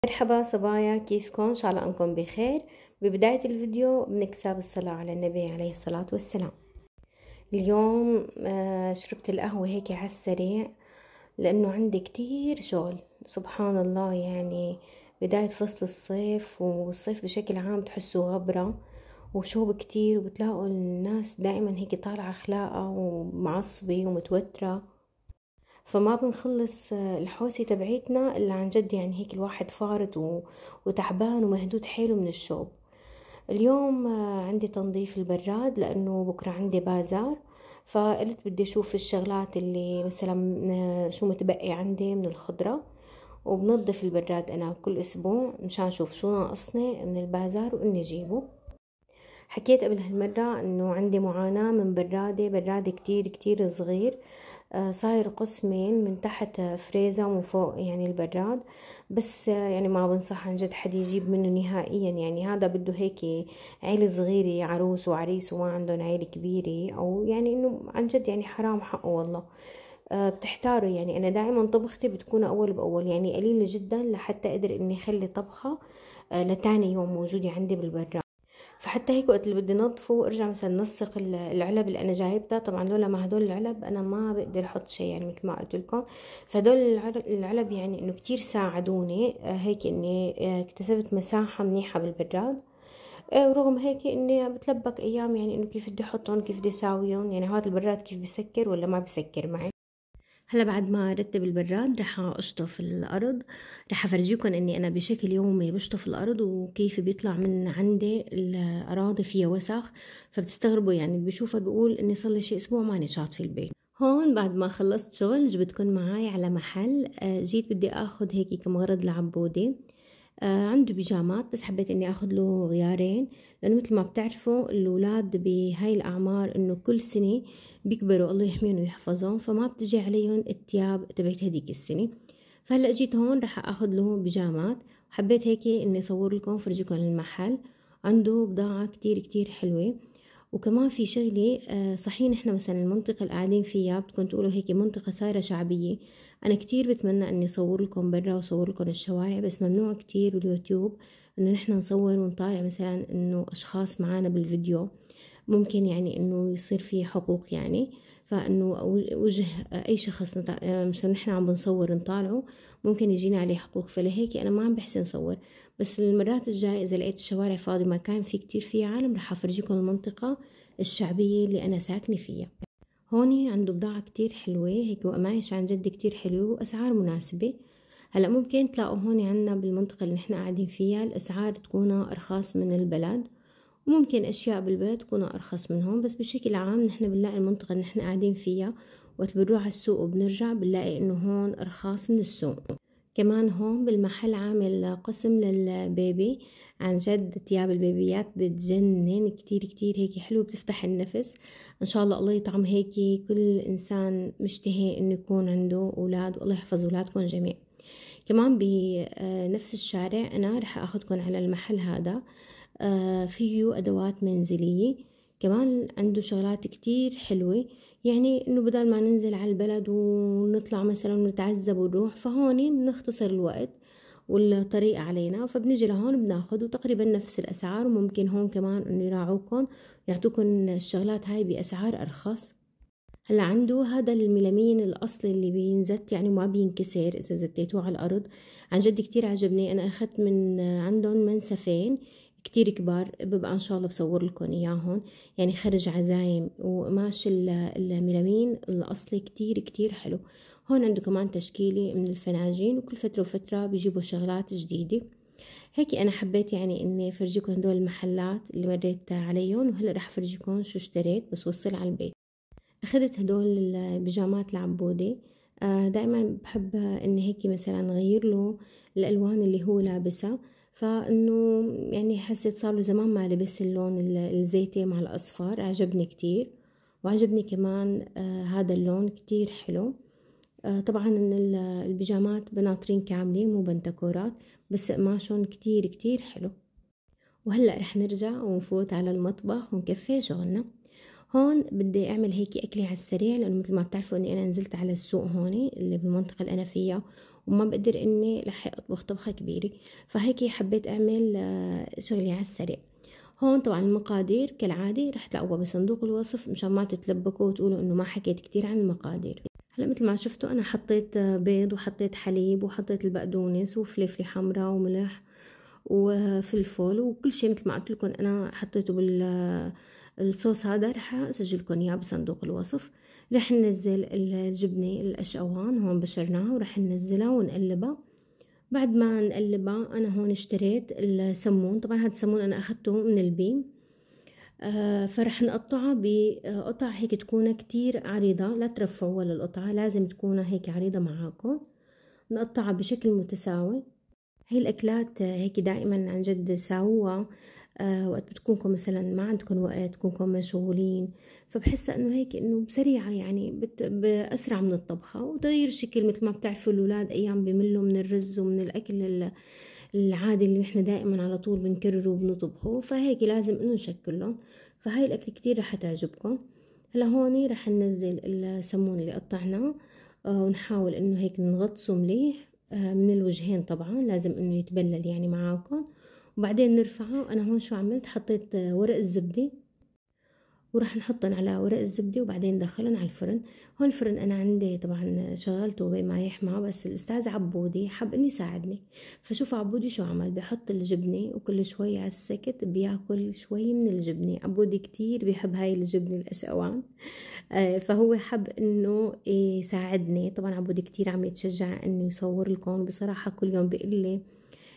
مرحبا صبايا، كيفكم؟ ان شاء الله انكم بخير. ببداية الفيديو بنكسب الصلاة على النبي عليه الصلاة والسلام. اليوم شربت القهوة هيك على السريع لانه عندي كتير شغل. سبحان الله، يعني بداية فصل الصيف، والصيف بشكل عام تحسوا غبرة وشوب كتير، وبتلاقوا الناس دائما هيك طالعة خلاقة ومعصبة ومتوترة، فما بنخلص الحوسة تبعيتنا إلا عن جد. يعني هيك الواحد فارط وتعبان ومهدود حيله من الشوب. اليوم عندي تنظيف البراد لأنه بكرة عندي بازار، فقلت بدي أشوف الشغلات اللي مثلا شو متبقي عندي من الخضرة، وبنظف البراد أنا كل أسبوع مشان أشوف شو ناقصني من البازار وإني أجيبه. حكيت قبل هالمرة انه عندي معاناة من برادة كتير كتير صغير، صاير قسمين، من تحت فريزة ومن فوق يعني البراد. بس يعني ما بنصح عن جد حد يجيب منه نهائيا، يعني هذا بده هيك عيلة صغيرة، عروس وعريس وما عندهم عيلة كبيرة، او يعني انه عن جد يعني حرام حقه والله. بتحتاروا، يعني انا دائما طبختي بتكون اول باول، يعني قليلة جدا لحتى اقدر اني اخلي طبخة لتاني يوم موجودة عندي بالبراد. فحتى هيك وقت اللي بدي نظفه وارجع مثلا نسق العلب اللي انا جايبتها، طبعا لولا ما هدول العلب انا ما بقدر احط شيء، يعني مثل ما قلت لكم. فهدول العلب يعني انه كتير ساعدوني هيك اني اكتسبت مساحة منيحة بالبراد. ورغم هيك اني بتلبك ايام، يعني انه كيف بدي احطهم، كيف بدي اساويهم، يعني هذا البراد كيف بسكر ولا ما بسكر معي. هلا بعد ما ارتب البراد رح اشطف الارض. رح افرجيكم اني انا بشكل يومي بشطف الارض وكيف بيطلع من عندي الاراضي فيها وسخ. فبتستغربوا، يعني بشوفها بقول اني صار لي شي اسبوع ماني شاطفه البيت. هون بعد ما خلصت شغل جبتكم معاي على محل، جيت بدي اخذ هيك كم غرض لعبودي. عنده بيجامات، بس حبيت اني اخذ له غيارين، لانه مثل ما بتعرفوا الاولاد بهاي الاعمار انه كل سنه بيكبروا، الله يحميهم ويحفظهم، فما بتجي عليهم التياب تبعت هديك السنه. فهلا جيت هون رح اخذ له بيجامات، وحبيت هيك اني اصور لكم فرجيكم المحل. عنده بضاعه كتير كتير حلوه. وكمان في شغلة، صحيح نحن مثلا المنطقة اللي قاعدين فيها بتكون تقولوا هيك منطقة صايرة شعبية. أنا كتير بتمنى أني أصور لكم برا وأصور لكم الشوارع، بس ممنوع كتير باليوتيوب إنه نحن نصور ونطالع مثلا إنه أشخاص معانا بالفيديو، ممكن يعني إنه يصير في حقوق، يعني فإنه وجه أي شخص مثلا نحن عم بنصور نطالعه ممكن يجينا عليه حقوق، فلهيك أنا ما عم بحسن صور. بس المرات الجاية إذا لقيت الشوارع فاضي ما كان في كتير فيه عالم رح أفرجيكم المنطقة الشعبية اللي أنا ساكنة فيها. هوني عنده بضاعة كتير حلوة هيك، وقمايش عن جد كتير حلوة وأسعار مناسبة. هلأ ممكن تلاقوا هوني عنا بالمنطقة اللي نحن قاعدين فيها الأسعار تكون أرخص من البلد، وممكن أشياء بالبلد تكون أرخص منهم، بس بشكل عام نحن بنلاقي المنطقة اللي نحن قاعدين فيها وقت بنروح على السوق وبنرجع بنلاقي إنه هون أرخص من السوق. كمان هون بالمحل عامل قسم للبيبي، عن جد تياب البيبيات بتجنن كتير كتير هيك حلو، بتفتح النفس. ان شاء الله الله يطعم هيك كل انسان مشتهي انه يكون عنده اولاد، والله يحفظ اولادكم جميع. كمان بنفس الشارع انا رح اخذكم على المحل هذا، فيه ادوات منزلية. كمان عنده شغلات كتير حلوة، يعني انه بدل ما ننزل على البلد ونطلع مثلا ونتعذب ونروح، فهون بنختصر الوقت والطريق علينا، فبنجي لهون بناخد وتقريبا نفس الاسعار، وممكن هون كمان انه يراعوكم يعطوكم الشغلات هاي باسعار ارخص. هلا عنده هذا الميلامين الاصلي اللي بينزت، يعني ما بينكسر اذا زتيتوه على الارض. عن جد كتير عجبني، انا اخذت من عندهم منسفين كتير كبار، ببقى ان شاء الله بصور لكم اياهم، يعني خرج عزايم وقماش الميلامين الاصلي كتير كتير حلو. هون عنده كمان تشكيلة من الفناجين، وكل فترة وفترة بيجيبوا شغلات جديدة. هيك انا حبيت يعني اني افرجيكم هدول المحلات اللي مريت عليهم، وهلا رح افرجيكم شو اشتريت بس وصل على البيت. أخذت هدول البيجامات لعبودي. دائما بحب إني هيك مثلا أغير له الألوان اللي هو لابسها، فإنه يعني حسيت صار له زمان ما لبس اللون الزيتي مع الأصفر، عجبني كتير. وعجبني كمان هذا اللون كتير حلو. طبعا إن البيجامات بناطرين كاملين مو بنتكورات، بس قماشهم كتير كتير حلو. وهلأ رح نرجع ونفوت على المطبخ ونكفي شغلنا. هون بدي اعمل هيك اكلي على السريع، لانه مثل ما بتعرفوا اني انا نزلت على السوق هون اللي بالمنطقه اللي انا فيها، وما بقدر اني لحق اطبخ طبخة كبيرة، فهيك حبيت اعمل شغلي على السريع. هون طبعا المقادير كالعادة رح تلاقوها بصندوق الوصف مشان ما تتلبكوا وتقولوا انه ما حكيت كتير عن المقادير. هلا مثل ما شفتوا انا حطيت بيض وحطيت حليب وحطيت البقدونس وفلفل حمراء وملح وفلفل وكل شيء مثل ما قلت لكم انا حطيته الصوص هذا. رح اسجل لكم اياه بصندوق الوصف. رح ننزل الجبنة القشقوان هون بشرناها ورح ننزلها ونقلبها. بعد ما نقلبها انا هون اشتريت السمون، طبعا هذا السمون انا اخذته من البيم. فرح نقطعها بقطع هيك تكون كتير عريضة، لا ترفعوا ولا القطعة، لازم تكون هيك عريضة معاكم. نقطعها بشكل متساوي. هي الأكلات هيك دائما عن جد ساووها وقت بتكونكم مثلا ما عندكم وقت، تكونكم مشغولين، فبحس انه هيك انه بسريعة يعني بأسرع من الطبخة وتغيير الشكل. مثل ما بتعرفوا الأولاد أيام بملوا من الرز ومن الأكل العادي اللي نحن دائما على طول بنكرره وبنطبخه، فهيك لازم انه نشكلهم. فهاي الأكل كتير رح تعجبكم. هلا هوني رح ننزل السمون اللي قطعناه ونحاول انه هيك نغطسه مليح من الوجهين، طبعا لازم انه يتبلل يعني معاكم. وبعدين نرفعه. انا هون شو عملت، حطيت ورق الزبدة وراح نحطن على ورق الزبدة وبعدين ندخلن على الفرن. هون الفرن انا عندي طبعا شغلته بما يحمى، بس الاستاذ عبودي حب انه يساعدني. فشوف عبودي شو عمل، بحط الجبنة وكل شوي على السكت بياكل شوي من الجبنة. عبودي كتير بيحب هاي الجبنة القشقوان فهو حب انه يساعدني. طبعا عبودي كتير عم يتشجع انه يصور لكم، بصراحة كل يوم بيقول لي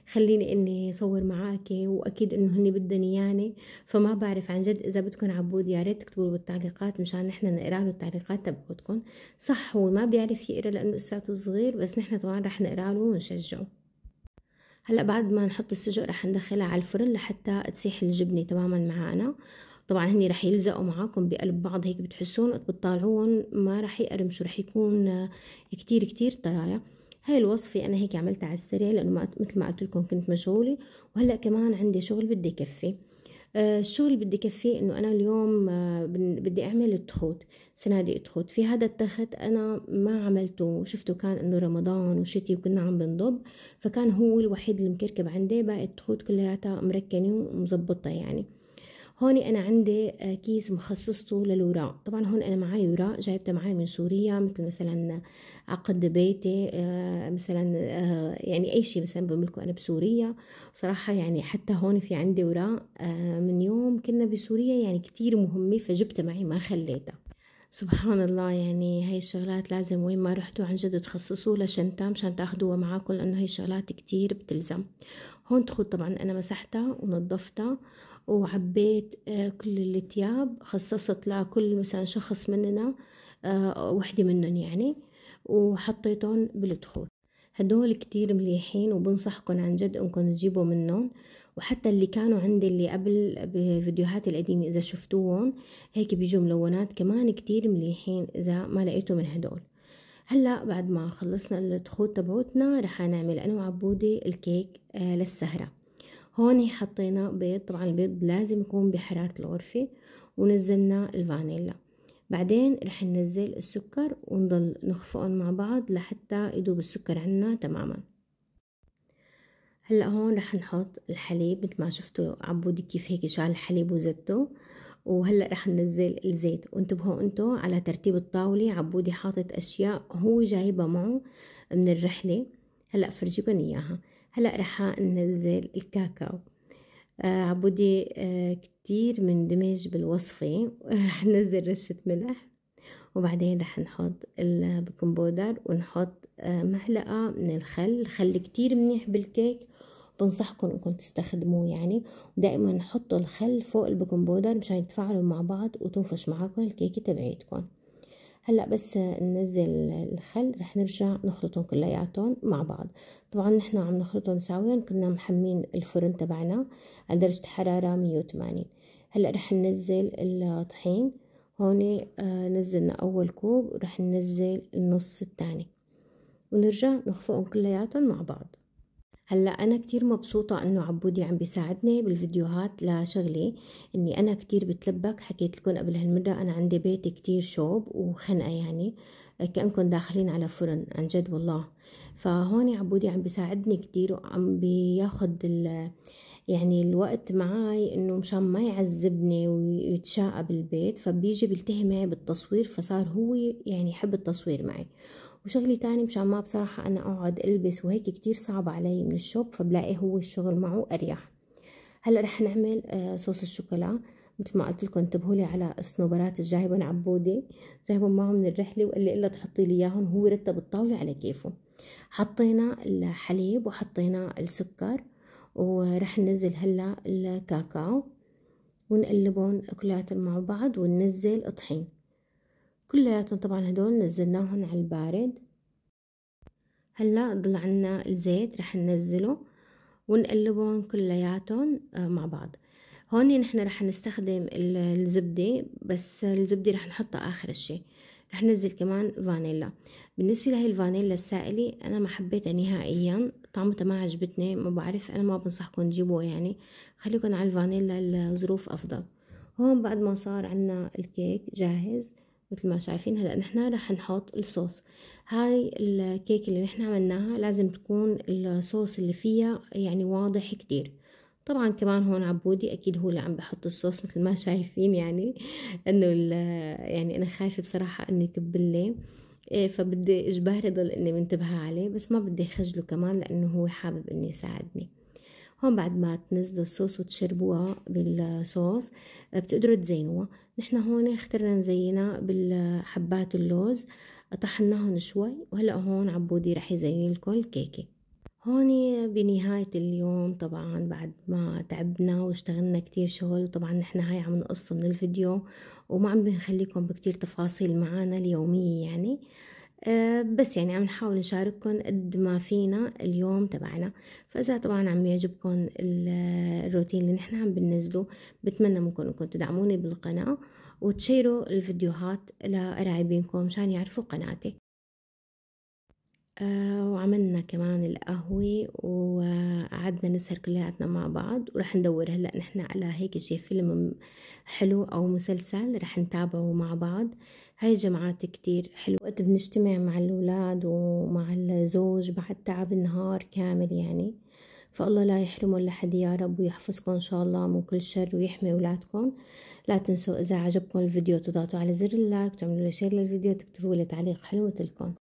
خليني اني اصور معاك، واكيد انه هني بدهم اياني. فما بعرف عن جد اذا بدكم عبود يا ريت تكتبوا بالتعليقات مشان نحن نقرا له التعليقات تبعتكم. صح هو ما بيعرف يقرا لانه لساته صغير، بس نحن طبعا رح نقرا له ونشجعه. هلا بعد ما نحط السجق رح ندخلها على الفرن لحتى تسيح الجبنه تماما معنا. طبعا هني رح يلزقوا معاكم بقلب بعض، هيك بتحسون وقت بتطالعون ما رح يقرمشوا، رح يكون كتير كتير طرايا. هاي الوصفة أنا هيك عملتها على السريع لأنه مثل ما قلت لكم كنت مشغولة، وهلأ كمان عندي شغل بدي يكفي. الشغل بدي يكفي إنه أنا اليوم بدي أعمل التخوت، صناديق تخوت. في هذا التخت أنا ما عملته وشفته كان إنه رمضان وشتي وكنا عم بنضب، فكان هو الوحيد اللي مكركب عندي، باقي التخوت كلياتها مركنة ومزبطة يعني. هون انا عندي كيس مخصصته للوراق. طبعا هون انا معي وراق جايبتها معي من سوريا، مثلا عقد بيتي مثلا يعني اي شيء مثلا بملكه انا بسوريا صراحة. يعني حتى هون في عندي وراق من يوم كنا بسوريا يعني كتير مهمة، فجبتها معي ما خليتها. سبحان الله، يعني هاي الشغلات لازم وين ما رحتوا عن جد تخصصوا لشنطة مشان تاخدوها معاكم، لانه هاي الشغلات كتير بتلزم. هون تخوت طبعا انا مسحتها ونظفتها وعبيت كل التياب، خصصت لكل مثلا شخص مننا وحدة منهم يعني، وحطيتهم بالتخوت. هدول كتير مليحين وبنصحكم عن جد انكم تجيبوا منهم. وحتى اللي كانوا عندي اللي قبل بفيديوهاتي القديمة اذا شفتوهم هيك بيجوا ملونات كمان كتير مليحين اذا ما لقيتوا من هدول. هلا بعد ما خلصنا التخوت تبعوتنا رح نعمل انا وعبودي الكيك للسهرة. هون حطينا بيض، طبعا البيض لازم يكون بحرارة الغرفة، ونزلنا الفانيلا. بعدين رح ننزل السكر ونضل نخفقهم مع بعض لحتى يدوب السكر عنا تماما. هلا هون رح نحط الحليب مثل ما شفتوا عبودي كيف هيك شال الحليب وزته. وهلا رح ننزل الزيت. وانتبهوا انتو على ترتيب الطاولة، عبودي حاطط اشياء هو جايبها معه من الرحلة، هلا فرجيكم اياها. هلا رح ننزل الكاكاو. عبودي كتير مندمج بالوصفة. رح ننزل رشة ملح، وبعدين رح نحط البيكنج بودر ونحط معلقة من الخل كتير منيح بالكيك، بنصحكم انكم تستخدموه يعني. ودائما نحطوا الخل فوق البيكنج بودر مشان يتفاعلوا مع بعض وتنفش معاكم الكيكة تبعيتكم. هلا بس ننزل الخل رح نرجع نخلطهم كلياتهم مع بعض. طبعا نحن عم نخلطهم سويا، كنا محمين الفرن تبعنا على درجة حرارة 180. هلا رح ننزل الطحين. هون نزلنا اول كوب ورح ننزل النص الثاني ونرجع نخفقهم كلياتهم مع بعض. هلا انا كتير مبسوطة انه عبودي عم بيساعدني بالفيديوهات لشغلي اني انا كتير بتلبك. حكيت لكم قبل هالمرة انا عندي بيت كتير شوب وخنقة يعني، كأنكم داخلين على فرن عن جد والله. فهون عبودي عم بيساعدني كتير، وعم بياخد يعني الوقت معاي انه مشان ما يعذبني ويتشاقى بالبيت، فبيجي بيلتهي معي بالتصوير، فصار هو يعني يحب التصوير معي. وشغلي تاني مشان ما بصراحة انا اقعد البس وهيك كتير صعب علي من الشوب، فبلاقي هو الشغل معه اريح. هلا رح نعمل صوص الشوكولا. مثل ما قلت لكم انتبهوا لي على الصنوبرات الجايبهم عبودي، جايبهم معه من الرحله وقال لي الا تحطي لي اياهم، هو رتب الطاوله على كيفه. حطينا الحليب وحطينا السكر، ورح ننزل هلا الكاكاو ونقلبهم كلياتهم مع بعض، وننزل طحين كلياتهم. طبعا هدول نزلناهم على البارد. هلا ضل عنا الزيت رح ننزله ونقلبهم كلياتهم مع بعض. هون نحن رح نستخدم الزبدة، بس الزبدة رح نحطها آخر الشي. رح ننزل كمان فانيلا. بالنسبة لهي الفانيلا السائلة أنا ما حبيتها نهائيا، طعمتها ما عجبتني، ما بعرف، أنا ما بنصحكم تجيبوها يعني، خليكم على الفانيلا، الظروف أفضل. هون بعد ما صار عنا الكيك جاهز مثل ما شايفين، هلا نحن رح نحط الصوص. هاي الكيك اللي نحن عملناها لازم تكون الصوص اللي فيها يعني واضح كتير. طبعا كمان هون عبودي اكيد هو اللي عم بحط الصوص مثل ما شايفين يعني، انه يعني انا خايفه بصراحه انه يكبلي، فبدي اجباري ضل اني منتبهه عليه، بس ما بدي خجله كمان لانه هو حابب انه يساعدني. هون بعد ما تنزلوا الصوص وتشربوها بالصوص بتقدروا تزينوها. نحن هون اخترنا نزينها بالحبات اللوز، طحناهن شوي، وهلا هون عبودي رح يزين لكم الكيكه. هون بنهاية اليوم طبعا بعد ما تعبنا واشتغلنا كتير شغل، وطبعا نحن هاي عم نقص من الفيديو وما عم بنخليكم بكتير تفاصيل معنا اليومية يعني، بس يعني عم نحاول نشارككم قد ما فينا اليوم تبعنا. فإذا طبعا عم يعجبكم الروتين اللي نحن عم بننزله، بتمنى منكم انكم تدعموني بالقناة وتشيروا الفيديوهات لقرايبينكم مشان يعرفوا قناتي. وعملنا كمان القهوة وقعدنا نسهر كلياتنا مع بعض، ورح ندور هلأ نحن على هيك شي فيلم حلو أو مسلسل رح نتابعه مع بعض. هاي جمعات كتير حلو، وقت بنجتمع مع الأولاد ومع الزوج بعد تعب النهار كامل يعني. فالله لا يحرمه لحد يا رب، ويحفظكم إن شاء الله من كل شر ويحمي أولادكم. لا تنسوا إذا عجبكم الفيديو تضغطوا على زر اللايك، تعملوا لي شير للفيديو، تكتبوا لي تعليق حلو مثلكم.